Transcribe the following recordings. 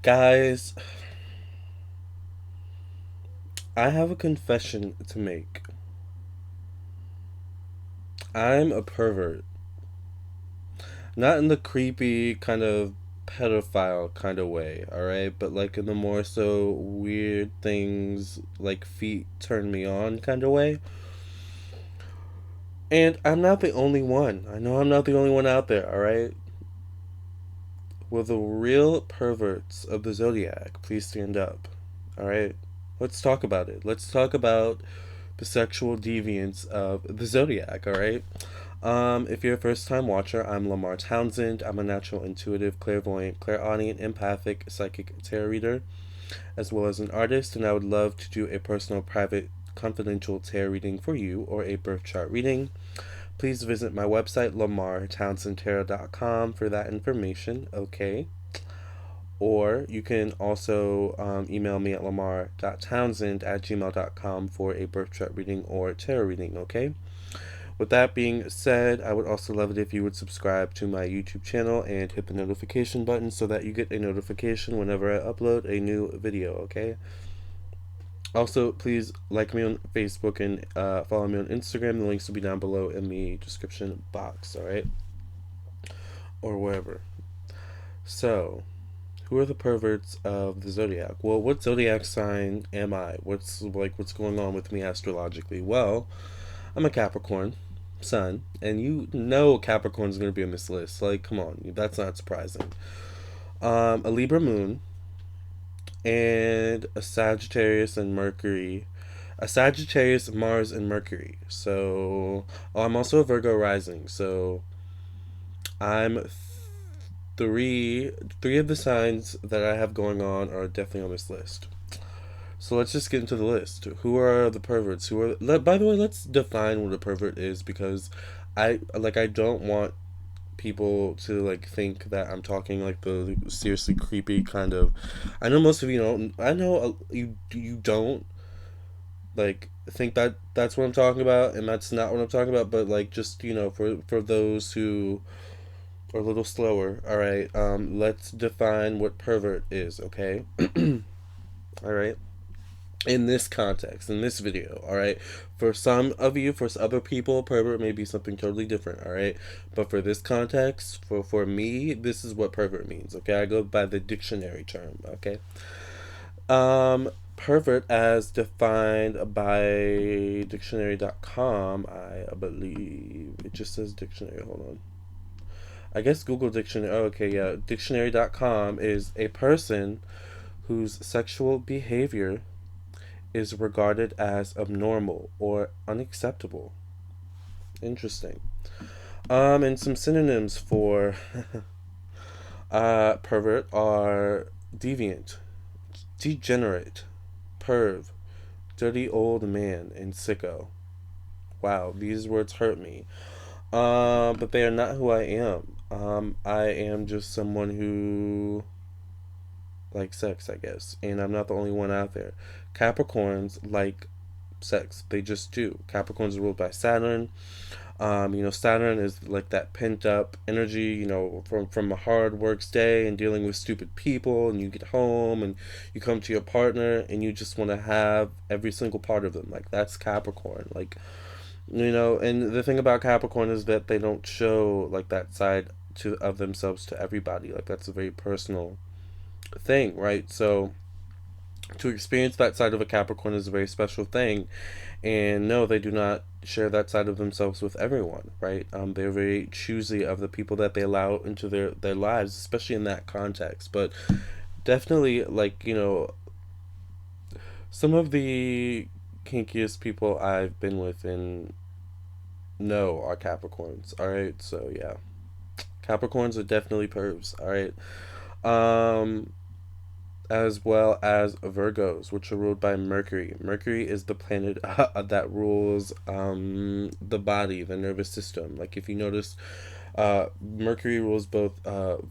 Guys, I have a confession to make. I'm a pervert. Not in the creepy kind of pedophile kind of way, alright? But like in the more so weird things like feet turn me on kind of way. And I'm not the only one. I know I'm not the only one out there, alright? Will the real perverts of the Zodiac please stand up? Alright? Let's talk about it. Let's talk about the sexual deviance of the Zodiac, alright? If you're a first time watcher, I'm Lamarr Townsend. I'm a natural intuitive, clairvoyant, clairaudient, empathic, psychic tarot reader, as well as an artist, and I would love to do a personal, private, confidential tarot reading for you or a birth chart reading. Please visit my website, lamartownsendtarot.com, for that information, okay? Or you can also email me at lamar.townsend@gmail.com for a birth chart reading or tarot reading, okay? With that being said, I would also love it if you would subscribe to my YouTube channel and hit the notification button so that you get a notification whenever I upload a new video, okay? Also, please like me on Facebook and follow me on Instagram. The links will be down below in the description box, alright? Or wherever. So, who are the perverts of the zodiac? Well, what zodiac sign am I? What's going on with me astrologically? Well, I'm a Capricorn sun, and you know Capricorn's gonna be on this list. Like, come on, that's not surprising. A Libra moon and a Sagittarius and Mercury. A Sagittarius, Mars, and Mercury. So, oh, I'm also a Virgo rising. So, I'm three of the signs that I have going on are definitely on this list. So let's just get into the list. Who are the perverts? By the way, let's define what a pervert is because I don't want people to like think that I'm talking like the seriously creepy kind of. I know most of you don't. I know you don't like think that that's what I'm talking about, and that's not what I'm talking about. But like just for those who are a little slower, all right. Let's define what pervert is. Okay. All right. In this context, in this video, all right? For some of you, for other people, pervert may be something totally different, all right? But for this context, for me, this is what pervert means, okay? I go by the dictionary term, okay? Pervert as defined by dictionary.com, I believe. It just says dictionary, hold on. I guess Google Dictionary, oh, okay, yeah. Dictionary.com is a person whose sexual behavior is regarded as abnormal or unacceptable. Interesting. And some synonyms for pervert are deviant, degenerate, perv, dirty old man, and sicko. Wow, these words hurt me. But they are not who I am. I am just someone who likes sex, I guess, and I'm not the only one out there. Capricorns like sex. They just do. Capricorns are ruled by Saturn. Saturn is like that pent up energy, from a hard work's day and dealing with stupid people, and you get home and you come to your partner and you just want to have every single part of them. Like that's Capricorn. Like, and the thing about Capricorn is that they don't show like that side of themselves to everybody. Like that's a very personal thing, right? So to experience that side of a Capricorn is a very special thing. And no, they do not share that side of themselves with everyone, right? They're very choosy of the people that they allow into their lives, especially in that context. But definitely, like, some of the kinkiest people I've been with and know are Capricorns, alright? So, yeah. Capricorns are definitely pervs, alright? Um, as well as Virgos, which are ruled by Mercury. Mercury is the planet that rules the body, the nervous system. Like if you notice, Mercury rules both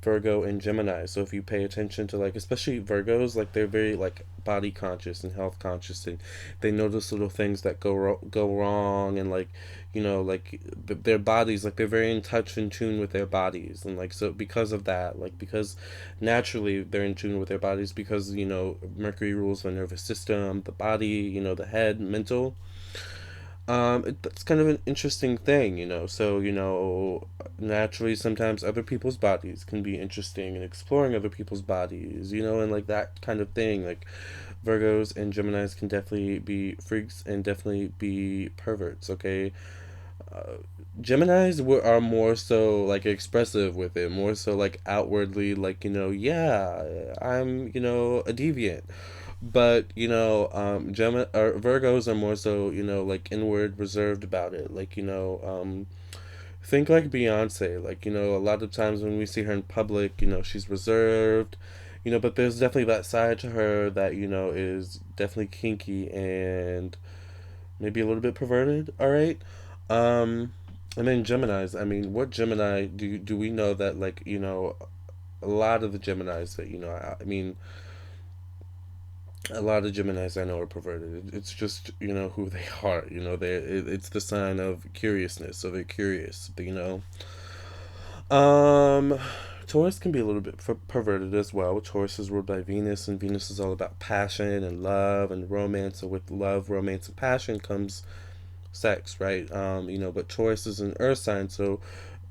Virgo and Gemini. So if you pay attention to, like, especially Virgos, like, they're very like body conscious and health conscious, and they notice little things that go wrong, and like, like their bodies, like they're very in touch and tune with their bodies, and like, so because of that, like, because naturally they're in tune with their bodies, because Mercury rules the nervous system, the body, the head, mental. That's kind of an interesting thing, So, naturally, sometimes other people's bodies can be interesting, and exploring other people's bodies, and like that kind of thing. Like, Virgos and Geminis can definitely be freaks and definitely be perverts, okay? Uh, are more so like expressive with it, more so like outwardly, like, yeah, I'm, a deviant. But Virgos are more so, like inward, reserved about it. Like, think like Beyonce. Like, a lot of times when we see her in public, she's reserved. But there's definitely that side to her that is definitely kinky and maybe a little bit perverted. All right. Um, and then Gemini's. I mean, what Gemini do we know that, like, a lot of the Geminis that I mean, a lot of Geminis I know are perverted. It's just who they are. It's the sign of curiousness. So they're curious. Um, Taurus can be a little bit perverted as well. Taurus is ruled by Venus, and Venus is all about passion and love and romance. So with love, romance, and passion comes sex, right? But Taurus is an earth sign, so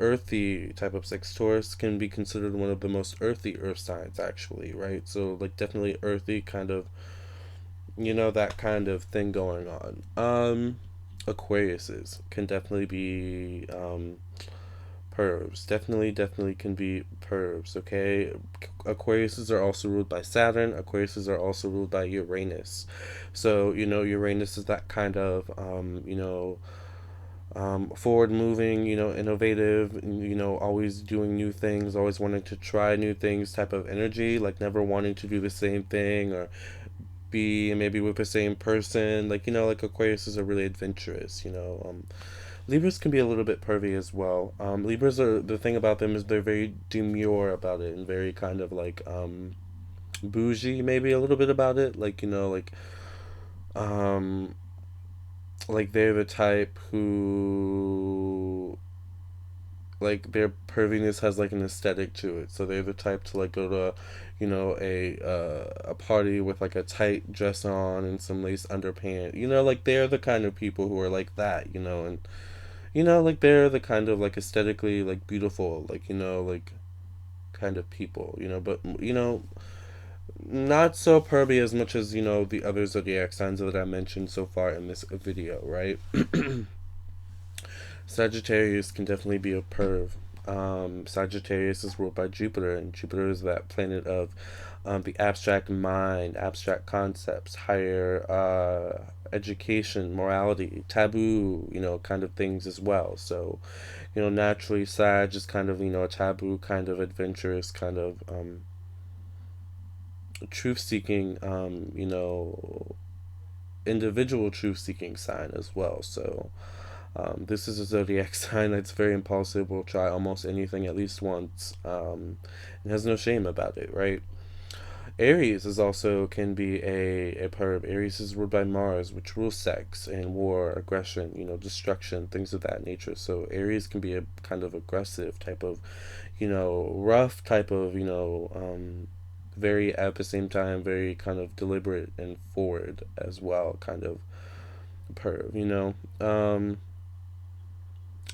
earthy type of sex. Taurus can be considered one of the most earthy earth signs, actually, right? So, like, definitely earthy kind of, that kind of thing going on. Aquariuses can definitely be pervs. Definitely can be pervs, okay? Aquariuses are also ruled by Saturn. Aquariuses are also ruled by Uranus. So, Uranus is that kind of, forward moving, innovative, always doing new things, always wanting to try new things type of energy, like never wanting to do the same thing or be maybe with the same person. Like, like Aquariuses are really adventurous. Libras can be a little bit pervy as well. Libras are, the thing about them is they're very demure about it and very kind of like bougie, maybe a little bit about it. Um, like they're the type who, like, their perviness has like an aesthetic to it. So they're the type to like go to, a party with like a tight dress on and some lace underpants. Like they're the kind of people who are like that. And like they're the kind of like aesthetically like beautiful, like like kind of people. But not so pervy as much as the other zodiac signs that I mentioned so far in this video, right? Sagittarius can definitely be a perv. Sagittarius is ruled by Jupiter, and Jupiter is that planet of the abstract mind, abstract concepts, higher education, morality, taboo, kind of things as well. So, naturally, Sag is kind of, a taboo, kind of adventurous, kind of truth seeking, individual truth seeking sign as well. So, this is a zodiac sign that's very impulsive, will try almost anything at least once, and has no shame about it, right? Aries is also can be a perv. Aries is ruled by Mars, which rules sex and war, aggression, destruction, things of that nature. So Aries can be a kind of aggressive type of, rough type of, very at the same time very kind of deliberate and forward as well, kind of perv.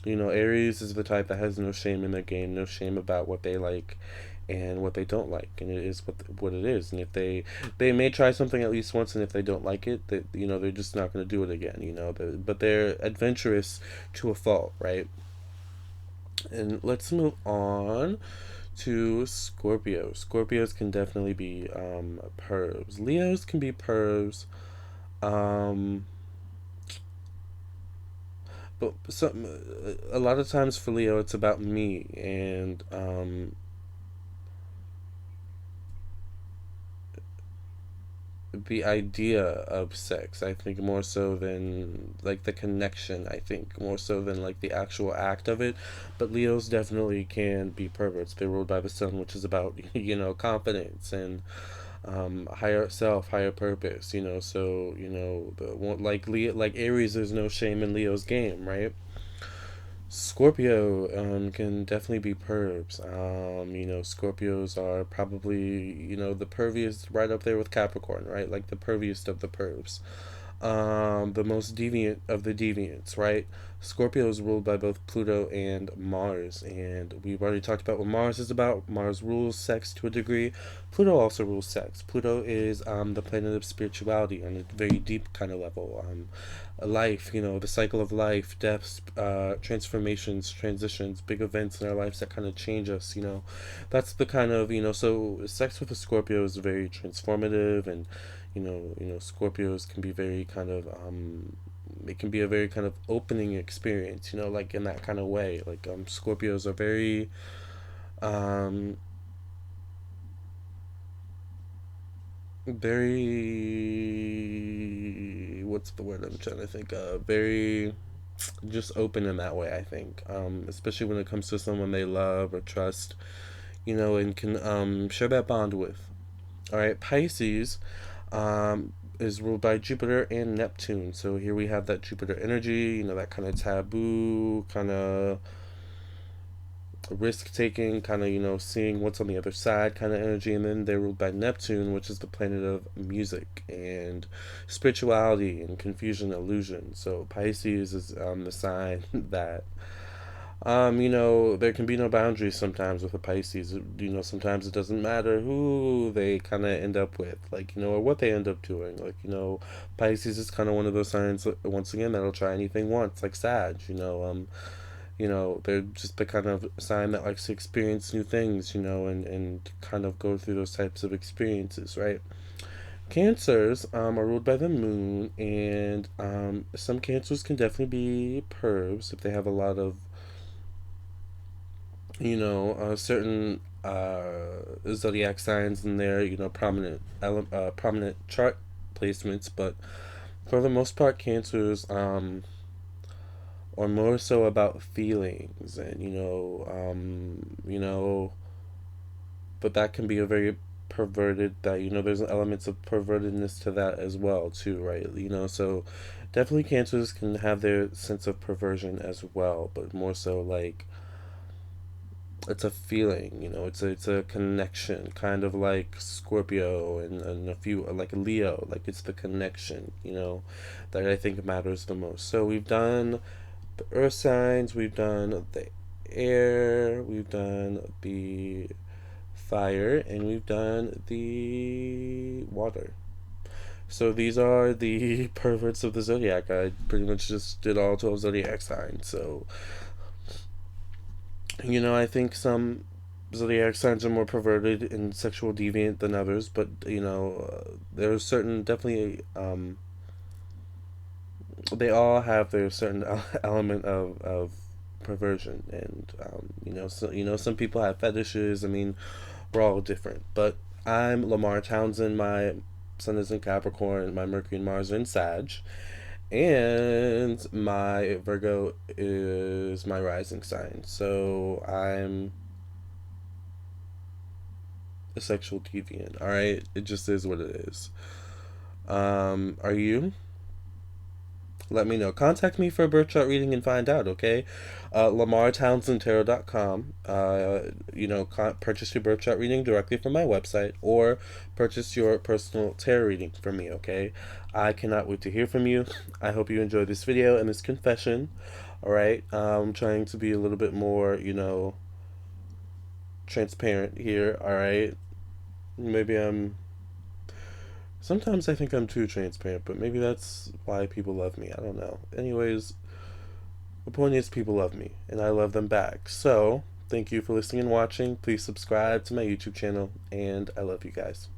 Aries is the type that has no shame in their game, no shame about what they like and what they don't like, and it is what it is. And if they may try something at least once, and if they don't like it, that they're just not going to do it again. But they're adventurous to a fault, right? And let's move on to Scorpio. Scorpios can definitely be pervs. Leos can be pervs. Um, but some a lot of times for Leo, it's about me, and the idea of sex, I think, more so than like the connection, I think, more so than like the actual act of it. But Leos definitely can be perverts. They're ruled by the sun, which is about, confidence and higher self, higher purpose, so, like Leo, like Aries, there's no shame in Leo's game, right? Scorpio can definitely be pervs. Scorpios are probably, the perviest, right up there with Capricorn, right? Like the perviest of the pervs. The most deviant of the deviants, right? Scorpio is ruled by both Pluto and Mars, and we've already talked about what Mars is about. Mars rules sex to a degree. Pluto also rules sex. Pluto is the planet of spirituality on a very deep kind of level. Life, the cycle of life, deaths, transformations, transitions, big events in our lives that kind of change us. That's the kind of So sex with a Scorpio is very transformative, and Scorpios can be very kind of it can be a very kind of opening experience, like in that kind of way. Like Scorpios are very um very, what's the word I'm trying to think of, very just open in that way, I think. Especially when it comes to someone they love or trust, and can share that bond with. All right, Pisces is ruled by Jupiter and Neptune. So here we have that Jupiter energy, that kind of taboo, kind of risk taking, kind of, seeing what's on the other side kind of energy. And then they're ruled by Neptune, which is the planet of music and spirituality and confusion, illusion. So Pisces is the sign that there can be no boundaries sometimes with a Pisces. Sometimes it doesn't matter who they kind of end up with, like, or what they end up doing. Like, Pisces is kind of one of those signs, once again, that'll try anything once, like Sag, they're just the kind of sign that likes to experience new things, and kind of go through those types of experiences, right? Cancers are ruled by the moon, and some cancers can definitely be pervs if they have a lot of certain zodiac signs in there, prominent prominent chart placements. But for the most part, cancers are more so about feelings, and but that can be a very perverted, that there's elements of pervertedness to that as well too, right? So definitely cancers can have their sense of perversion as well, but more so like it's a feeling, it's a connection, kind of like Scorpio and a few like Leo, like it's the connection, that I think matters the most. So we've done the earth signs, we've done the air, we've done the fire, and we've done the water. So these are the perverts of the zodiac. I pretty much just did all 12 zodiac signs. So I think some zodiac signs are more perverted and sexual deviant than others, but there's certain, definitely they all have their certain element of perversion, and so some people have fetishes. I mean, we're all different, but I'm Lamarr Townsend. My sun is in Capricorn, my Mercury and Mars are in Sag, and my Virgo is my rising sign. So I'm a sexual deviant. All right, it just is what it is. Are you? Let me know. Contact me for a birth chart reading and find out, okay? LamarrTownsendTarot.com. Purchase your birth chart reading directly from my website, or purchase your personal tarot reading from me, okay? I cannot wait to hear from you. I hope you enjoyed this video and this confession, all right? I'm trying to be a little bit more, transparent here, all right? Maybe I'm Sometimes I think I'm too transparent, but maybe that's why people love me. I don't know. Anyways, the point is, people love me, and I love them back. So, thank you for listening and watching. Please subscribe to my YouTube channel, and I love you guys.